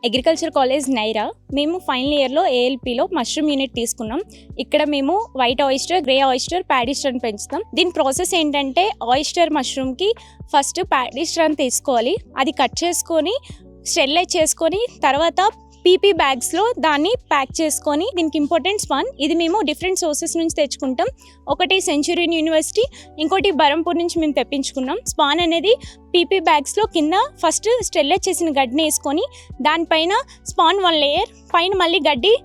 Agriculture college Naira. మేము final ఇయర్లో ఏఎల్పిలో mushroom unit తీసుకున్నాం. ఇక్కడ మేము వైట్ ఆయిస్టర్, గ్రే ఆయిస్టర్, ప్యాడిస్టర్ని పెంచుతాం. దీని ప్రాసెస్ ఏంటంటే ఆయిస్టర్ మష్రూమ్కి ఫస్ట్ ప్యాడిస్టర్ తీసుకోవాలి, అది కట్ చేసుకొని స్టెరిలైజ్ చేసుకొని తర్వాత పీపీ బ్యాగ్స్లో దాన్ని ప్యాక్ చేసుకొని, దీనికి ఇంపార్టెంట్ స్పాన్ ఇది మేము డిఫరెంట్ సోర్సెస్ నుంచి తెచ్చుకుంటాం. ఒకటి సెంచురియన్ యూనివర్సిటీ, ఇంకోటి బరంపూర్ నుంచి మేము తెప్పించుకున్నాం. స్పాన్ అనేది పీపీ బ్యాగ్స్లో కింద ఫస్ట్ స్టెరిలైజ్ చేసిన గడ్డిని వేసుకొని దానిపైన స్పాన్ 1 లేయర్, పైన మళ్ళీ గడ్డి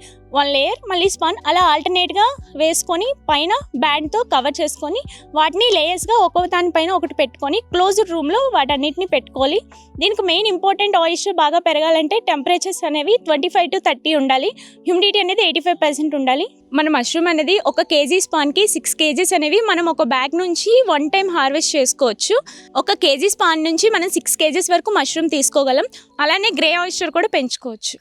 1 లేయర్, మళ్ళీ స్పాన్ అలా ఆల్టర్నేట్గా వేసుకొని పైన బ్యాండ్తో కవర్ చేసుకొని వాటిని లేయర్స్గా ఒక్కొక్క దానిపైన ఒకటి పెట్టుకొని క్లోజ్డ్ రూమ్లో వాటన్నిటిని పెట్టుకోవాలి. దీనికి మెయిన్ ఇంపార్టెంట్ ఆయిస్టర్ బాగా పెరగాలంటే టెంపరేచర్స్ అనేవి 25 to 30 ఉండాలి, హ్యూమిడిటీ అనేది 85% ఉండాలి. మన మష్రూమ్ అనేది 1 kg స్పాన్కి 6 kgs అనేవి మనం ఒక బ్యాగ్ నుంచి 1 time హార్వెస్ట్ చేసుకోవచ్చు. 1 kg స్పాన్ నుంచి మనం 6 kgs వరకు మష్రూమ్ తీసుకోగలం. అలానే గ్రే ఆయిస్టర్ కూడా పెంచుకోవచ్చు.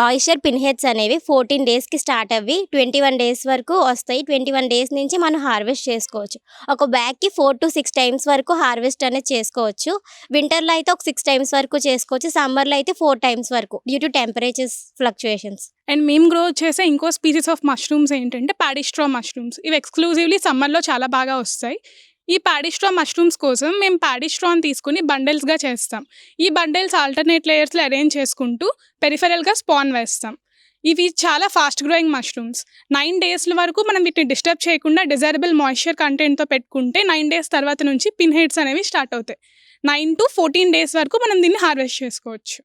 ఆయిస్టర్ పిన్ హెడ్స్ అనేవి 14 daysకి స్టార్ట్ అవ్వి 21 days వరకు వస్తాయి. 21 days నుంచి మనం హార్వెస్ట్ చేసుకోవచ్చు. ఒక బ్యాగ్కి 4 to 6 times వరకు హార్వెస్ట్ అనేది చేసుకోవచ్చు. వింటర్లో అయితే ఒక 6 times వరకు చేసుకోవచ్చు, సమ్మర్లో అయితే 4 times వరకు due to temperatures fluctuations. And మేము గ్రో చేసే ఇంకో స్పీసీస్ ఆఫ్ మష్రూమ్స్ ఏంటంటే ప్యాడిస్ట్రా మష్రూమ్స్. ఇవి ఎక్స్క్లూజివ్లీ సమ్మర్లో చాలా బాగా వస్తాయి. ఈ ప్యాడిస్ట్రా మష్రూమ్స్ కోసం మేము ప్యాడిస్ట్రాని తీసుకుని బండిల్స్గా చేస్తాం. ఈ బండిల్స్ ఆల్టర్నేట్ లేయర్స్లో అరేంజ్ చేసుకుంటూ పెరిఫెరల్గా స్పాన్ వేస్తాం. ఇవి చాలా ఫాస్ట్ గ్రోయింగ్ మష్రూమ్స్. 9 days వరకు మనం వీటిని డిస్టర్బ్ చేయకుండా డిజైరబుల్ మాయిశ్చర్ కంటెంట్తో పెట్టుకుంటే 9 days తర్వాత నుంచి పిన్ హెడ్స్ అనేవి స్టార్ట్ అవుతాయి. 9 to 14 days వరకు మనం దీన్ని హార్వెస్ట్ చేసుకోవచ్చు.